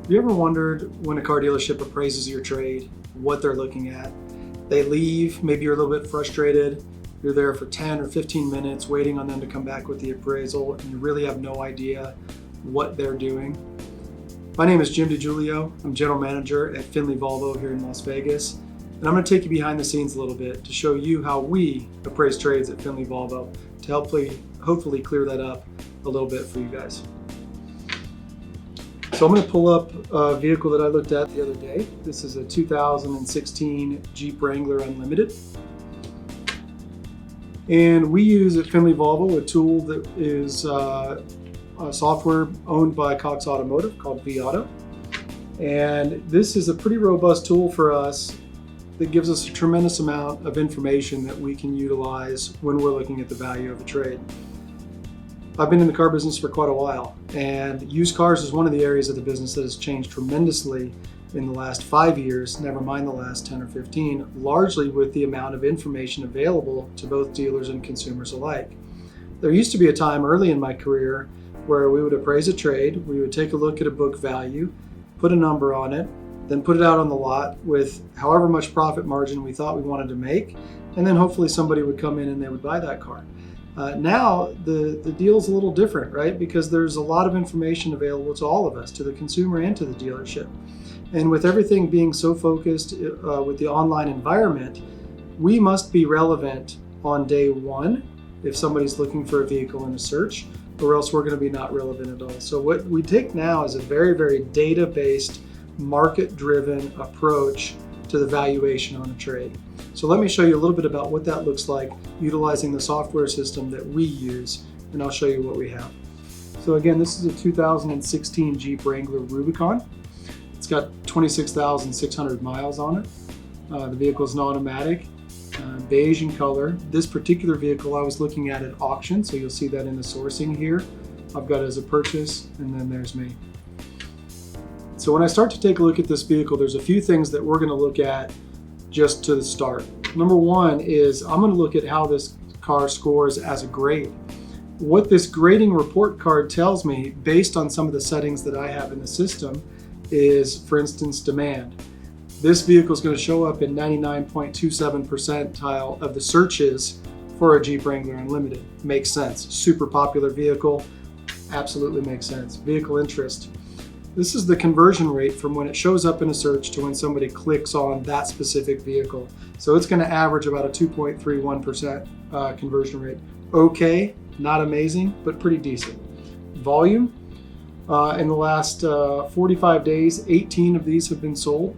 Have you ever wondered when a car dealership appraises your trade, what they're looking at? They leave, maybe you're a little bit frustrated, you're there for 10 or 15 minutes waiting on them to come back with the appraisal, and you really have no idea what they're doing. My name is Jim Diguilio. I'm General Manager at Findlay Volvo here in Las Vegas, and I'm going to take you behind the scenes a little bit to show you how we appraise trades at Findlay Volvo to hopefully clear that up a little bit for you guys. So I'm going to pull up a vehicle that I looked at the other day. This is a 2016 Jeep Wrangler Unlimited. And we use at Findlay Volvo a tool that is a software owned by Cox Automotive called vAuto. And this is a pretty robust tool for us that gives us a tremendous amount of information that we can utilize when we're looking at the value of a trade. I've been in the car business for quite a while, and used cars is one of the areas of the business that has changed tremendously in the last 5 years, never mind the last 10 or 15, largely with the amount of information available to both dealers and consumers alike. There used to be a time early in my career where we would appraise a trade, we would take a look at a book value, put a number on it, then put it out on the lot with however much profit margin we thought we wanted to make, and then hopefully somebody would come in and they would buy that car. Now the deal's a little different, right? Because there's a lot of information available to all of us, to the consumer and to the dealership. And with everything being so focused with the online environment, we must be relevant on day one if somebody's looking for a vehicle in a search, or else we're going to be not relevant at all. So what we take now is a very, very data-based, market-driven approach to the valuation on a trade. So let me show you a little bit about what that looks like utilizing the software system that we use, and I'll show you what we have. So again, this is a 2016 Jeep Wrangler Rubicon. It's got 26,600 miles on it. The vehicle is an automatic, beige in color. This particular vehicle I was looking at auction, so you'll see that in the sourcing here. I've got it as a purchase, and then there's me. So when I start to take a look at this vehicle, there's a few things that we're going to look at just to the start. Number one is I'm going to look at how this car scores as a grade. What this grading report card tells me, based on some of the settings that I have in the system, is, for instance, demand. This vehicle is going to show up in 99.27 percentile of the searches for a Jeep Wrangler Unlimited. Makes sense. Super popular vehicle. Absolutely makes sense. Vehicle interest. This is the conversion rate from when it shows up in a search to when somebody clicks on that specific vehicle. So it's going to average about a 2.31% conversion rate. Okay, not amazing, but pretty decent. Volume, in the last 45 days, 18 of these have been sold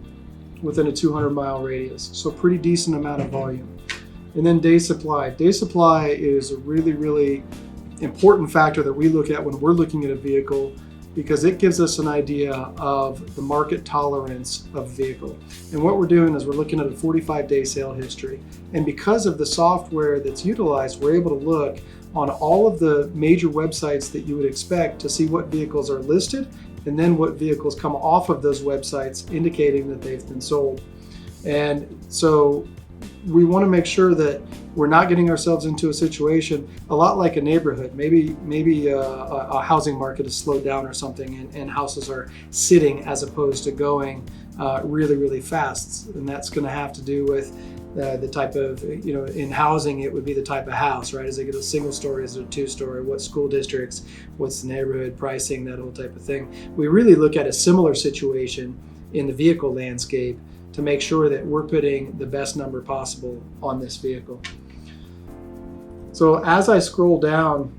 within a 200-mile radius. So pretty decent amount of volume. And then day supply. Day supply is a really, really important factor that we look at when we're looking at a vehicle, because it gives us an idea of the market tolerance of a vehicle. And what we're doing is we're looking at a 45-day sale history. And because of the software that's utilized, we're able to look on all of the major websites that you would expect to see what vehicles are listed, and then what vehicles come off of those websites indicating that they've been sold. And so we want to make sure that we're not getting ourselves into a situation a lot like a neighborhood. Maybe a housing market has slowed down or something, and houses are sitting as opposed to going really, really fast. And that's going to have to do with the type of, in housing, it would be the type of house, right? Is it a single story? Is it a two-story? What school districts? What's the neighborhood pricing? That whole type of thing. We really look at a similar situation in the vehicle landscape to make sure that we're putting the best number possible on this vehicle. So as I scroll down,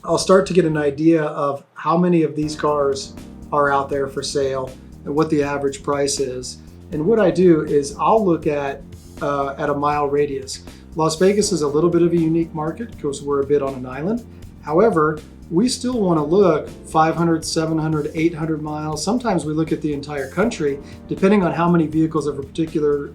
I'll start to get an idea of how many of these cars are out there for sale and what the average price is. And what I do is I'll look at a mile radius. Las Vegas is a little bit of a unique market because we're a bit on an island. However, we still want to look 500, 700, 800 miles. Sometimes we look at the entire country, depending on how many vehicles of a particular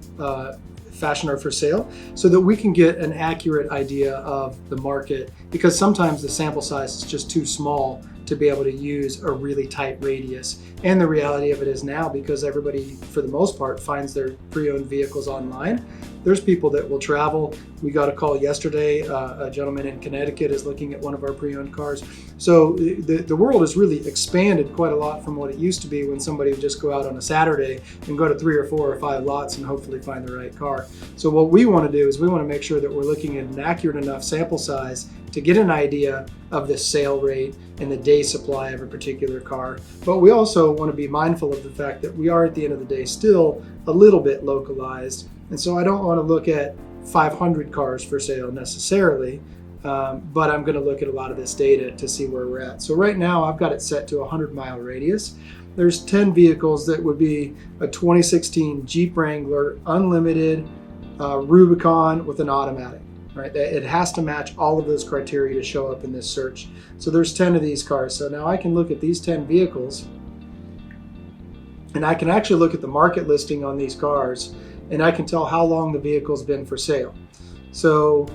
fashion are for sale, so that we can get an accurate idea of the market, because sometimes the sample size is just too small to be able to use a really tight radius. And the reality of it is now, because everybody, for the most part, finds their pre-owned vehicles online, there's people that will travel. We got a call yesterday. A gentleman in Connecticut is looking at one of our pre-owned cars. So the world has really expanded quite a lot from what it used to be when somebody would just go out on a Saturday and go to 3 or 4 or 5 lots and hopefully find the right car. So what we want to do is we want to make sure that we're looking at an accurate enough sample size to get an idea of the sale rate and the day supply of a particular car. But we also want to be mindful of the fact that we are at the end of the day still a little bit localized. And so I don't want to look at 500 cars for sale necessarily, but I'm going to look at a lot of this data to see where we're at. So right now I've got it set to a 100-mile radius. There's 10 vehicles that would be a 2016 Jeep Wrangler Unlimited Rubicon with an automatic. Right? It has to match all of those criteria to show up in this search. So there's 10 of these cars. So now I can look at these 10 vehicles and I can actually look at the market listing on these cars and I can tell how long the vehicle's been for sale. So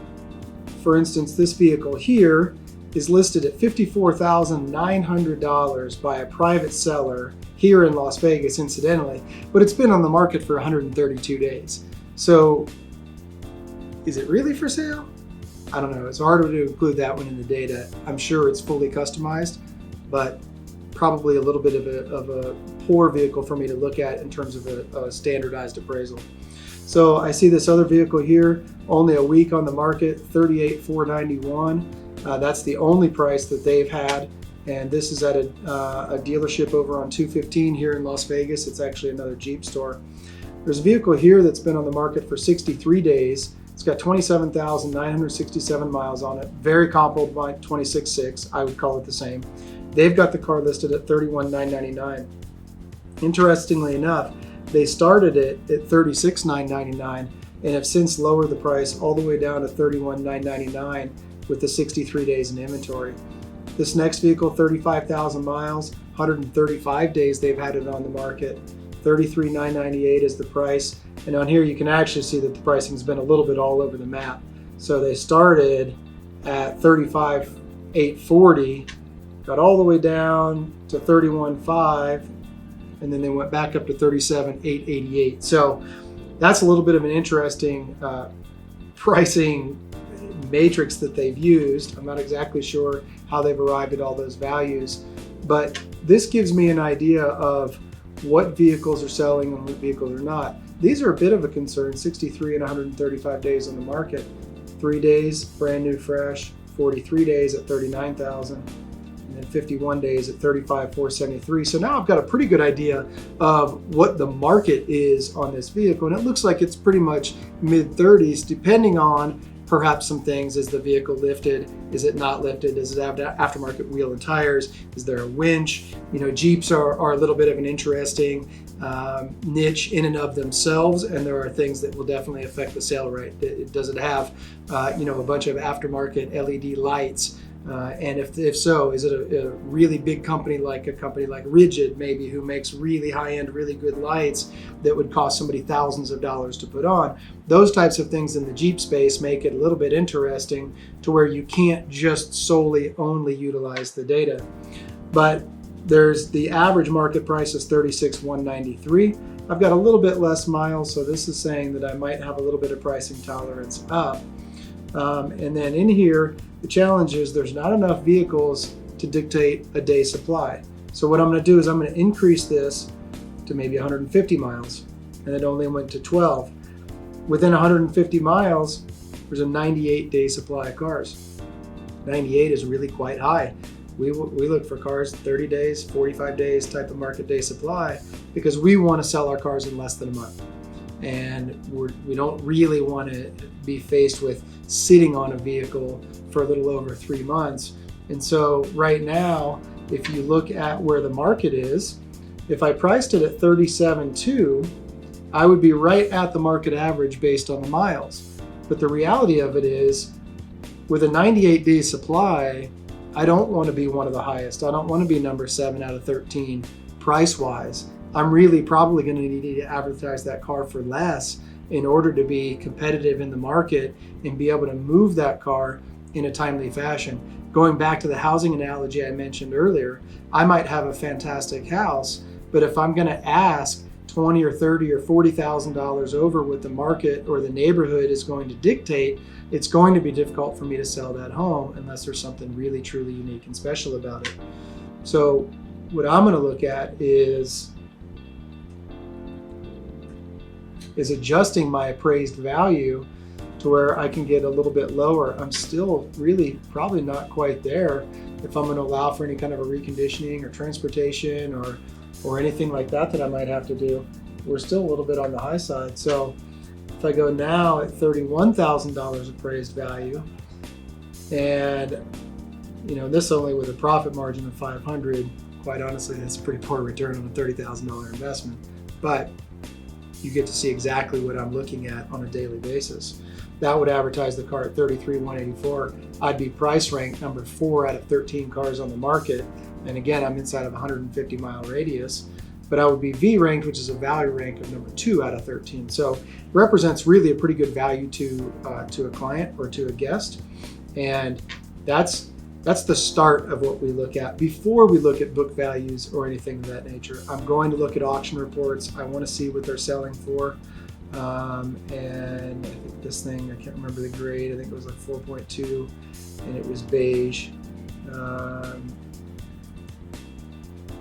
for instance, this vehicle here is listed at $54,900 by a private seller here in Las Vegas, incidentally, but it's been on the market for 132 days. So is it really for sale? I don't know. It's harder to include that one in the data. I'm sure it's fully customized, but probably a little bit of a poor vehicle for me to look at in terms of a standardized appraisal. So I see this other vehicle here, only a week on the market, $38,491. That's the only price that they've had. And this is at a dealership over on 215 here in Las Vegas. It's actually another Jeep store. There's a vehicle here that's been on the market for 63 days. It's got 27,967 miles on it. Very comparable to my 26.6. I would call it the same. They've got the car listed at $31,999. Interestingly enough, they started it at $36,999 and have since lowered the price all the way down to $31,999 with the 63 days in inventory. This next vehicle, 35,000 miles, 135 days they've had it on the market. $33,998 is the price. And on here you can actually see that the pricing's been a little bit all over the map. So they started at $35,840, got all the way down to $31,500, and then they went back up to $37,888. So that's a little bit of an interesting pricing matrix that they've used. I'm not exactly sure how they've arrived at all those values, but this gives me an idea of what vehicles are selling and what vehicles are not. These are a bit of a concern, 63 and 135 days on the market. 3 days, brand new fresh, 43 days at 39,000, and then 51 days at 35,473. So now I've got a pretty good idea of what the market is on this vehicle, and it looks like it's pretty much mid-30s, depending on perhaps some things. Is the vehicle lifted? Is it not lifted? Does it have aftermarket wheel and tires? Is there a winch? You know, Jeeps are a little bit of an interesting niche in and of themselves, and there are things that will definitely affect the sale rate. Does it have, a bunch of aftermarket LED lights? And if so, is it a really big company like Rigid, maybe, who makes really high-end, really good lights that would cost somebody thousands of dollars to put on? Those types of things in the Jeep space make it a little bit interesting to where you can't just only utilize the data. But there's the average market price is $36,193. I've got a little bit less miles, so this is saying that I might have a little bit of pricing tolerance up. And then in here, the challenge is there's not enough vehicles to dictate a day supply. So what I'm going to do is I'm going to increase this to maybe 150 miles, and it only went to 12. Within 150 miles, there's a 98-day supply of cars. 98 is really quite high. We look for cars 30 days, 45 days type of market day supply, because we want to sell our cars in less than a month. And we don't really want to be faced with sitting on a vehicle for a little over 3 months. And so right now, if you look at where the market is, if I priced it at $37,200, I would be right at the market average based on the miles. But the reality of it is, with a 98-day supply, I don't want to be one of the highest. I don't want to be number 7 out of 13 price-wise. I'm really probably going to need to advertise that car for less in order to be competitive in the market and be able to move that car in a timely fashion. Going back to the housing analogy I mentioned earlier, I might have a fantastic house, but if I'm going to ask $20 or $30 or $40,000 over what the market or the neighborhood is going to dictate, it's going to be difficult for me to sell that home unless there's something really truly unique and special about it. So what I'm going to look at is adjusting my appraised value to where I can get a little bit lower. I'm still really probably not quite there if I'm going to allow for any kind of a reconditioning or transportation or anything like that I might have to do. We're still a little bit on the high side. So if I go now at $31,000 appraised value, and this only with a profit margin of 500, quite honestly, that's a pretty poor return on a $30,000 investment. But you get to see exactly what I'm looking at on a daily basis. That would advertise the car at $33,184. I'd be price ranked number 4 out of 13 cars on the market. And again, I'm inside of a 150-mile radius. But I would be V ranked, which is a value rank of number 2 out of 13. So it represents really a pretty good value to a client or to a guest. And that's the start of what we look at before we look at book values or anything of that nature. I'm going to look at auction reports. I want to see what they're selling for. And I think this thing, I can't remember the grade, I think it was like 4.2 and it was beige.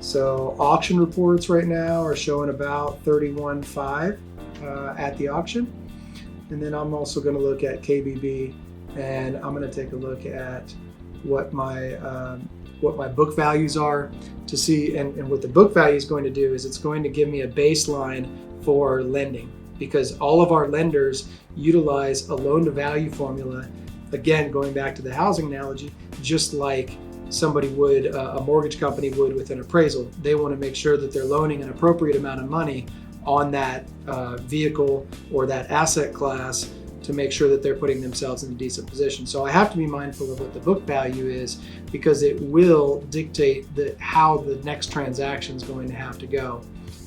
So auction reports right now are showing about 31.5 at the auction. And then I'm also going to look at KBB, and I'm going to take a look at what my book values are to see, and what the book value is going to do is it's going to give me a baseline for lending, because all of our lenders utilize a loan to value formula, again going back to the housing analogy, just like somebody would, a mortgage company would with an appraisal. They want to make sure that they're loaning an appropriate amount of money on that vehicle or that asset class to make sure that they're putting themselves in a decent position. So I have to be mindful of what the book value is, because it will dictate how the next transaction is going to have to go.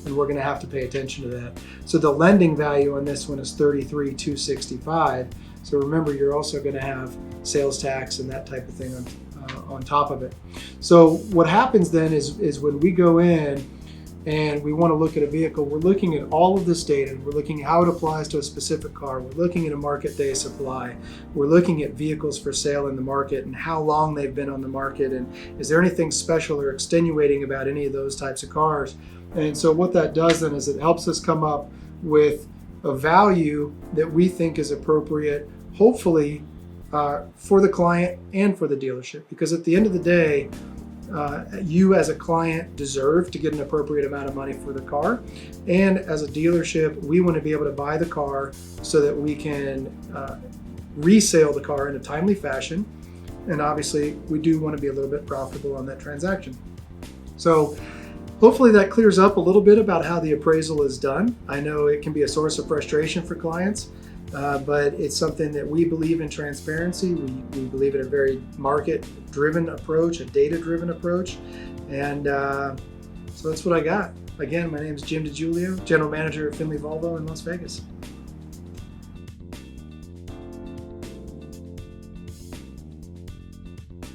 And we're going to have to pay attention to that. So the lending value on this one is $33,265. So remember, you're also going to have sales tax and that type of thing on top of it. So what happens then is when we go in and we want to look at a vehicle, we're looking at all of this data. We're looking at how it applies to a specific car. We're looking at a market day supply. We're looking at vehicles for sale in the market and how long they've been on the market, and is there anything special or extenuating about any of those types of cars. And so what that does then is it helps us come up with a value that we think is appropriate, hopefully for the client and for the dealership. Because at the end of the day, you as a client deserve to get an appropriate amount of money for the car. And as a dealership, we want to be able to buy the car so that we can resale the car in a timely fashion. And obviously, we do want to be a little bit profitable on that transaction. So hopefully that clears up a little bit about how the appraisal is done. I know it can be a source of frustration for clients, but it's something that we believe in transparency. We believe in a very market-driven approach, a data-driven approach. And so that's what I got. Again, my name is Jim Diguilio, General Manager at Findlay Volvo in Las Vegas.